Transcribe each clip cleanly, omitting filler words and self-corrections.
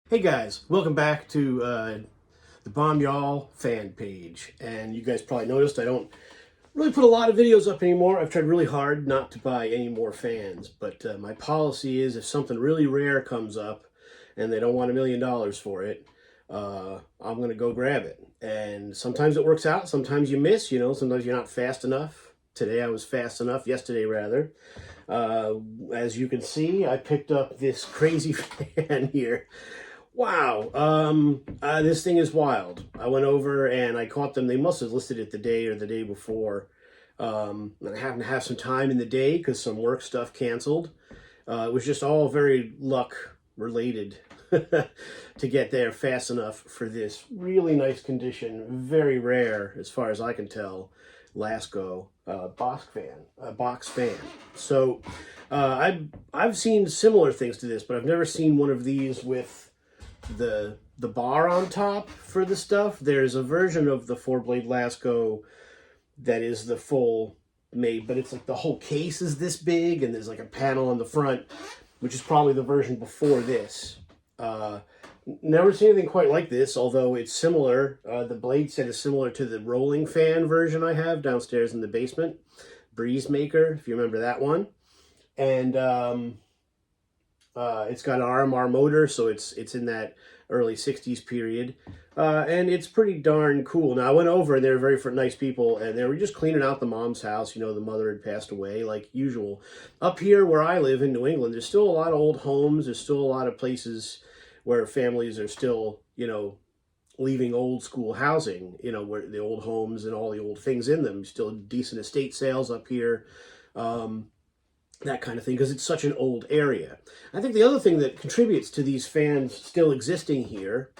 Hey guys, welcome back to the Bomb Y'all fan page. And you guys probably noticed I don't really put a lot of videos up anymore. I've tried really hard not to buy any more fans, but my policy is if something really rare comes up and they don't want $1 million for it, I'm going to go grab it. And sometimes it works out, sometimes you miss, sometimes you're not fast enough. Today I was fast enough, yesterday rather. As you can see, I picked up this crazy fan here. Wow, this thing is wild. I went over and I caught them. They must have listed it the day or the day before. And I happened to have some time in the day because some work stuff canceled. It was just all very luck related to get there fast enough for this really nice condition, very rare as far as I can tell, Lasco box fan. So I've seen similar things to this, but I've never seen one of these with the bar on top for the stuff. There's a version of the 4-blade Lasco that is the full made, but it's like the whole case is this big and there's like a panel on the front, which is probably the version before this. Never seen anything quite like this, although it's similar. The blade set is similar to the rolling fan version I have downstairs in the basement. Breeze Maker, if you remember that one. And it's got an RMR motor, so it's in that early 60s period. And it's pretty darn cool. Now, I went over, and they were very nice people, and they were just cleaning out the mom's house. The mother had passed away, like usual. Up here where I live in New England, there's still a lot of old homes. There's still a lot of places where families are still, leaving old school housing, where the old homes and all the old things in them. Still decent estate sales up here. That kind of thing, because it's such an old area. I think the other thing that contributes to these fans still existing here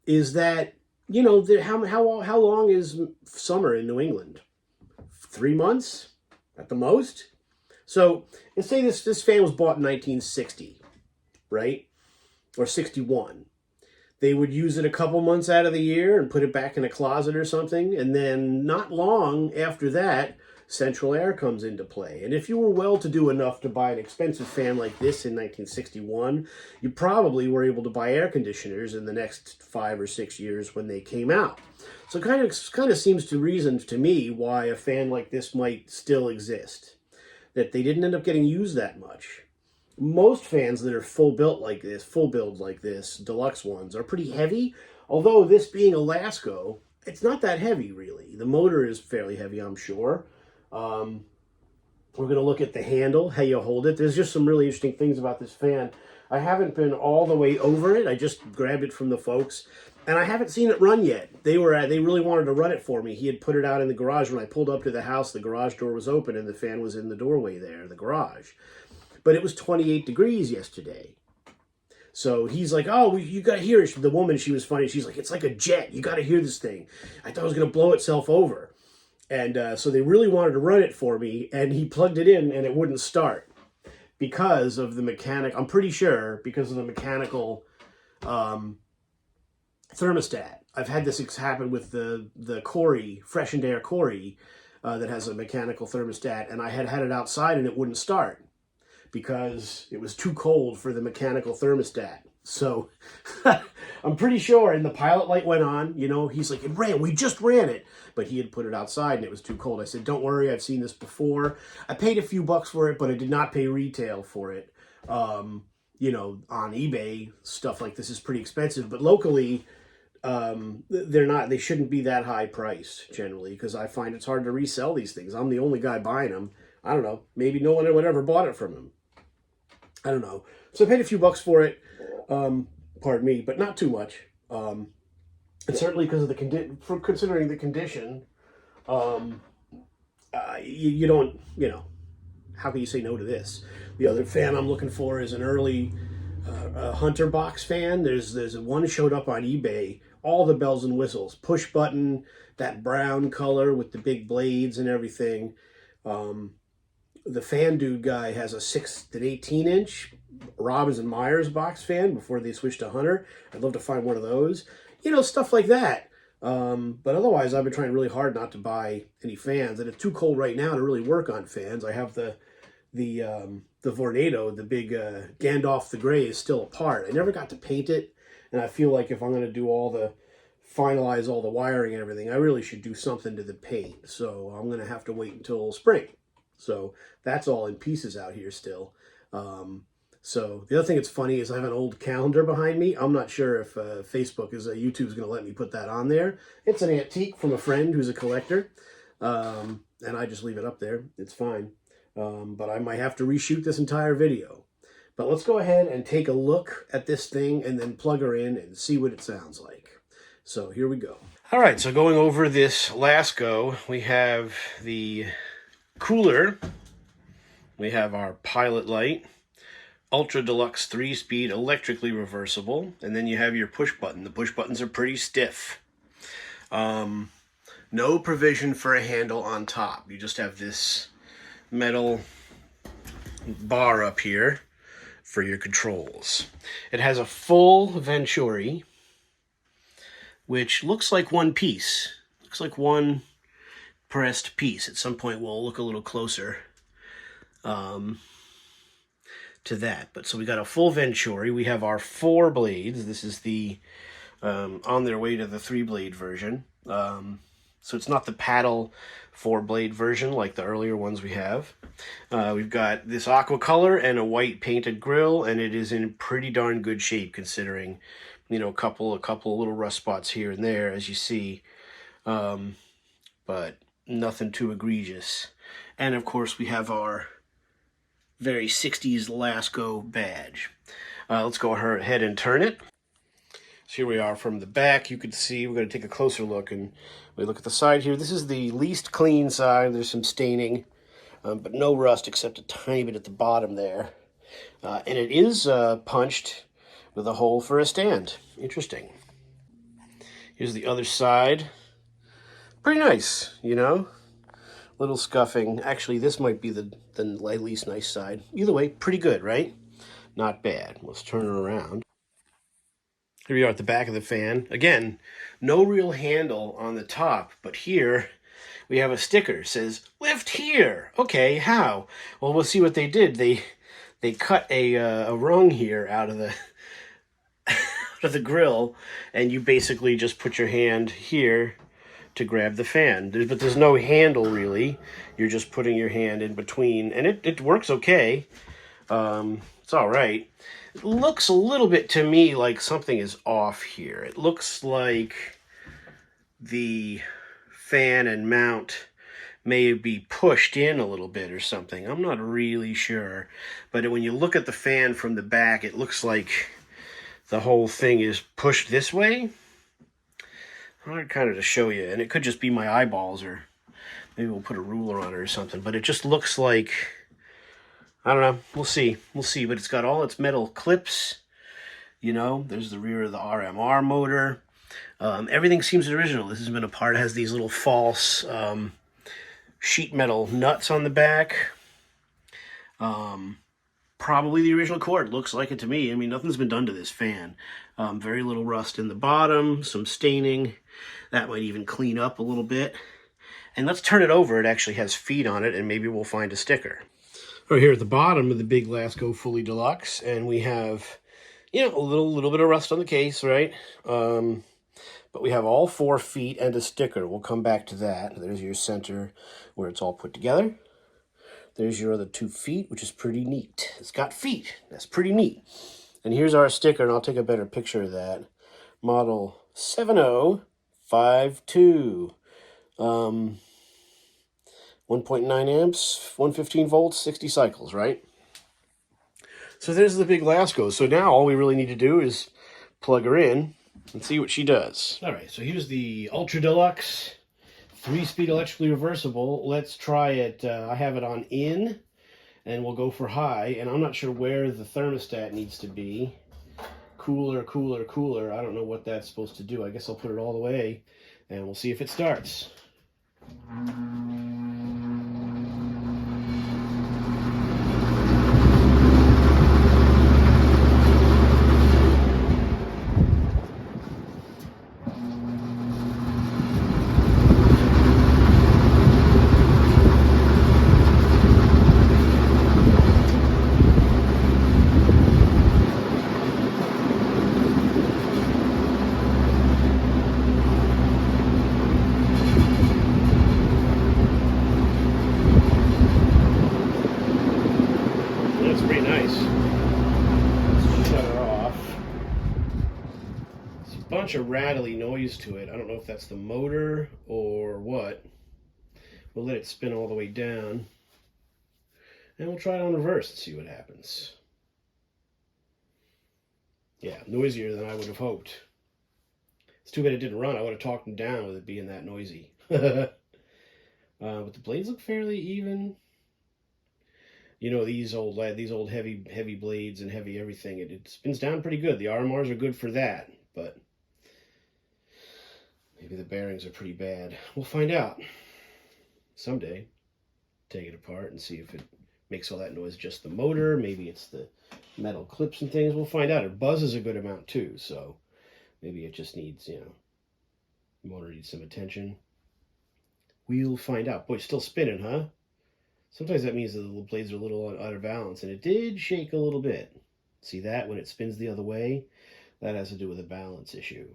is that, how long is summer in New England? 3 months at the most? So let's say this fan was bought in 1960, right? Or 61. They would use it a couple months out of the year and put it back in a closet or something, and then not long after that, central air comes into play. And if you were well-to-do enough to buy an expensive fan like this in 1961, you probably were able to buy air conditioners in the next 5 or 6 years when they came out. So it kind of seems to reason to me why a fan like this might still exist, that they didn't end up getting used that much. Most fans that are full build like this, deluxe ones, are pretty heavy. Although this being a Lasco, it's not that heavy really. The motor is fairly heavy, I'm sure. We're going to look at the handle, how you hold it. There's just some really interesting things about this fan. I haven't been all the way over it. I just grabbed it from the folks, and I haven't seen it run yet. They really wanted to run it for me. He had put it out in the garage. When I pulled up to the house, the garage door was open, and the fan was in the doorway there, the garage. But it was 28 degrees yesterday. So he's like, oh, you got to hear it. The woman, she was funny. She's like, it's like a jet. You got to hear this thing. I thought it was going to blow itself over. And so they really wanted to run it for me, and he plugged it in, and it wouldn't start because of the mechanic. I'm pretty sure because of the mechanical thermostat. I've had this happen with the Corey, Freshened Air Corey, that has a mechanical thermostat, and I had it outside, and it wouldn't start because it was too cold for the mechanical thermostat. So I'm pretty sure, and the pilot light went on, he's like, we just ran it, but he had put it outside and it was too cold. I said, don't worry, I've seen this before. I paid a few bucks for it, but I did not pay retail for it. On eBay, stuff like this is pretty expensive, but locally, they shouldn't be that high priced generally, because I find it's hard to resell these things. I'm the only guy buying them. I don't know, maybe no one would ever bought it from him. I don't know. So I paid a few bucks for it. Pardon me, but not too much. And certainly because of considering the condition, you don't, how can you say no to this? The other fan I'm looking for is an early Hunter box fan. There's one showed up on eBay, all the bells and whistles, push button, that brown color with the big blades and everything. The fan dude guy has a 6 to 18 inch Robbins and Myers box fan before they switched to Hunter. I'd love to find one of those, stuff like that. But otherwise, I've been trying really hard not to buy any fans, and it's too cold right now to really work on fans. I have the the Vornado, the big Gandalf the Grey, is still apart. I never got to paint it, and I feel like if I'm going to do finalize all the wiring and everything, I really should do something to the paint. So I'm going to have to wait until spring. So that's all in pieces out here still. So the other thing that's funny is I have an old calendar behind me. I'm not sure if YouTube's going to let me put that on there. It's an antique from a friend who's a collector, and I just leave it up there. It's fine. But I might have to reshoot this entire video. But let's go ahead and take a look at this thing and then plug her in and see what it sounds like. So here we go. All right, so going over this Lasco, we have the cooler. We have our pilot light. Ultra Deluxe 3-speed, electrically reversible. And then you have your push button. The push buttons are pretty stiff. No provision for a handle on top. You just have this metal bar up here for your controls. It has a full Venturi, which looks like one piece. Looks like one pressed piece. At some point we'll look a little closer to that. But so we got a full Venturi. We have our 4 blades. This is the on their way to the 3-blade version. So it's not the paddle 4-blade version like the earlier ones we have. We've got this aqua color and a white painted grill, and it is in pretty darn good shape considering, you know, a couple little rust spots here and there, as you see, but nothing too egregious. And of course we have our very 60s Lasco badge. Let's go ahead and turn it. So here we are from the back. You can see, we're going to take a closer look, and we look at the side here. This is the least clean side. There's some staining, but no rust except a tiny bit at the bottom there. And it is punched with a hole for a stand. Interesting. Here's the other side. Pretty nice, you know? Little scuffing. Actually, this might be the least nice side. Either way, pretty good, right? Not bad. Let's turn it around. Here we are at the back of the fan. Again, no real handle on the top, but here we have a sticker. It says, lift here. Okay, how? Well, we'll see what they did. They cut a rung here out of the out of the grill, and you basically just put your hand here to grab the fan. But there's no handle, really. You're just putting your hand in between, and it works okay. It's all right. It looks a little bit to me like something is off here. It looks like the fan and mount may be pushed in a little bit or something. I'm not really sure. But when you look at the fan from the back, it looks like the whole thing is pushed this way. Hard kind of to show you, and it could just be my eyeballs, or maybe we'll put a ruler on it or something. But it just looks like, I don't know. We'll see. We'll see. But it's got all its metal clips. You know, there's the rear of the RMR motor. Everything seems original. This has been a part. It has these little false sheet metal nuts on the back. Probably the original cord. Looks like it to me. I mean, nothing's been done to this fan. Very little rust in the bottom. Some staining. That might even clean up a little bit. And let's turn it over. It actually has feet on it, and maybe we'll find a sticker. Right here at the bottom of the big Lasco Fully Deluxe, and we have, you know, a little bit of rust on the case, right? But we have all 4 feet and a sticker. We'll come back to that. There's your center where it's all put together. There's your other 2 feet, which is pretty neat. It's got feet. That's pretty neat. And here's our sticker, and I'll take a better picture of that. Model 7052. 1.9 amps, 115 volts, 60 cycles, right? So there's the big Lasco. So now all we really need to do is plug her in and see what she does. All right, so here's the Ultra Deluxe 3-speed electrically reversible. Let's try it. I have it on in, and we'll go for high. And I'm not sure where the thermostat needs to be. Cooler, cooler, cooler. I don't know what that's supposed to do. I guess I'll put it all the way, and we'll see if it starts. It's pretty nice. Let's shut her off. There's a bunch of rattly noise to it. I don't know if that's the motor or what. We'll let it spin all the way down. And we'll try it on reverse and see what happens. Yeah, noisier than I would have hoped. It's too bad it didn't run. I would have talked him down with it being that noisy. But the blades look fairly even. You know, these old heavy blades and heavy everything, it spins down pretty good. The RMRs are good for that, but maybe the bearings are pretty bad. We'll find out someday. Take it apart and see if it makes all that noise just the motor. Maybe it's the metal clips and things. We'll find out. It buzzes a good amount too, so maybe it just needs, you know, the motor needs some attention. We'll find out. Boy, still spinning, huh? Sometimes that means the little blades are a little out of balance, and it did shake a little bit. See that? When it spins the other way, that has to do with a balance issue.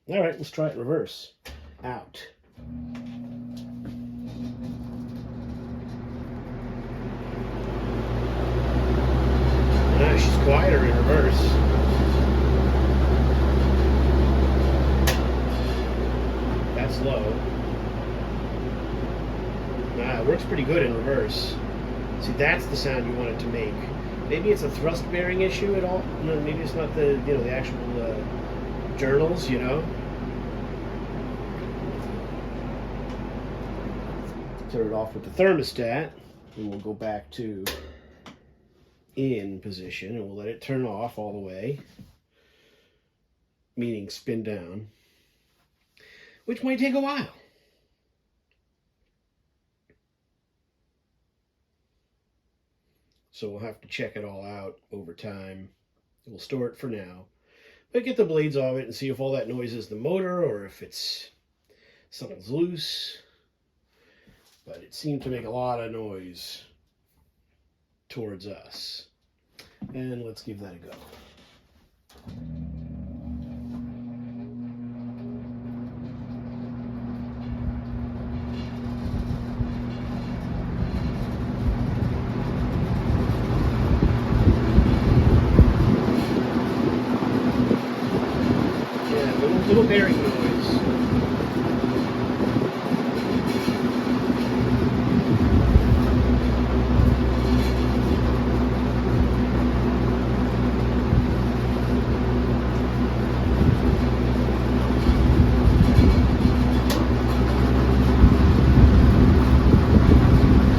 All right, let's try it in reverse. Out. Ah, she's quieter in reverse. That's low. Nah, it works pretty good in reverse. See, that's the sound you want it to make. Maybe it's a thrust bearing issue at all. No, maybe it's not the, you know, the actual journals, you know. Turn it off with the thermostat, and we'll go back to in position, and we'll let it turn off all the way, meaning spin down, which might take a while. So we'll have to check it all out over time. We'll store it for now, but get the blades off it and see if all that noise is the motor or if it's something's loose. But it seemed to make a lot of noise towards us. And let's give that a go. Little bearing noise.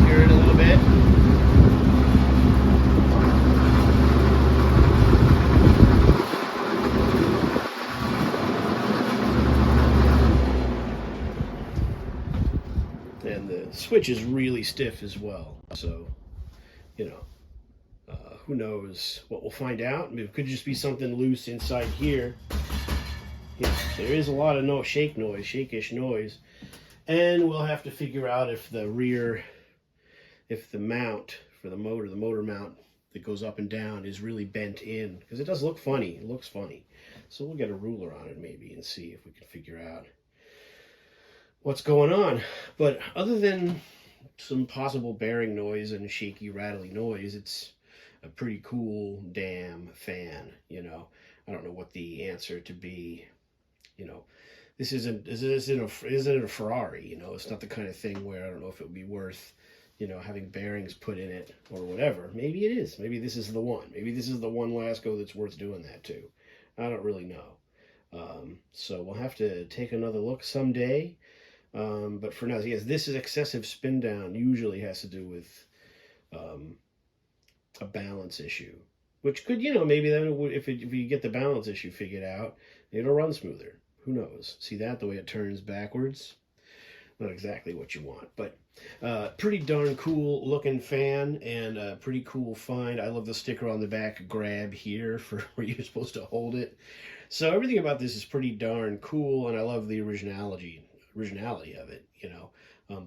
Hear it a little bit. And the switch is really stiff as well. So, you know, who knows what we'll find out. I mean, it could just be something loose inside here. Yeah, there is a lot of shake-ish noise. And we'll have to figure out if the mount for the motor mount that goes up and down is really bent in. Because it does look funny. It looks funny. So we'll get a ruler on it maybe and see if we can figure out what's going on. But other than some possible bearing noise and shaky, rattly noise, it's a pretty cool damn fan, you know. I don't know what the answer to be, you know. This isn't a Ferrari, you know. It's not the kind of thing where I don't know if it would be worth, you know, having bearings put in it or whatever. Maybe it is. Maybe this is the one. Maybe this is the one Lasco that's worth doing that to. I don't really know. So we'll have to take another look someday. But for now, yes, this is excessive spin down usually has to do with a balance issue, which could, you know, maybe then if you get the balance issue figured out, it'll run smoother. Who knows? See that, the way it turns backwards? Not exactly what you want, but pretty darn cool looking fan and a pretty cool find. I love the sticker on the back, grab here, for where you're supposed to hold it. So everything about this is pretty darn cool, and I love the originality of it, you know.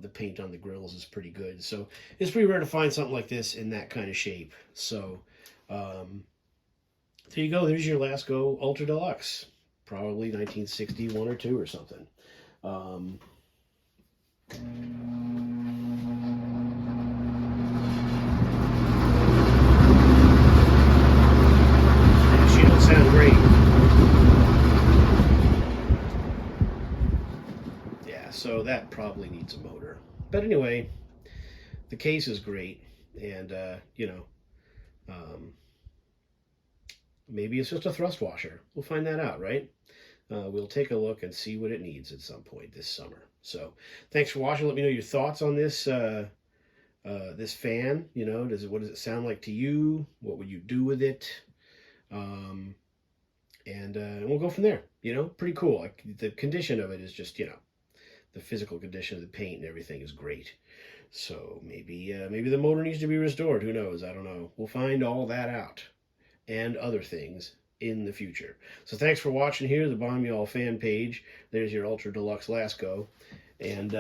The paint on the grills is pretty good. So it's pretty rare to find something like this in that kind of shape. So there you go. There's your Lasco Ultra Deluxe. Probably 1961 or 2 or something. that probably needs a motor. But anyway, the case is great, and maybe it's just a thrust washer. We'll find that out, right? We'll take a look and see what it needs at some point this summer. So, thanks for watching. Let me know your thoughts on this this fan. What does it sound like to you? What would you do with it? And we'll go from there. Pretty cool. Like, the condition of it is just, the physical condition of the paint and everything is great. So maybe the motor needs to be restored. Who knows? I don't know. We'll find all that out and other things in the future. So thanks for watching here, the Bomb Y'all fan page. There's your Ultra Deluxe Lasco. And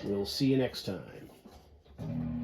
we'll see you next time.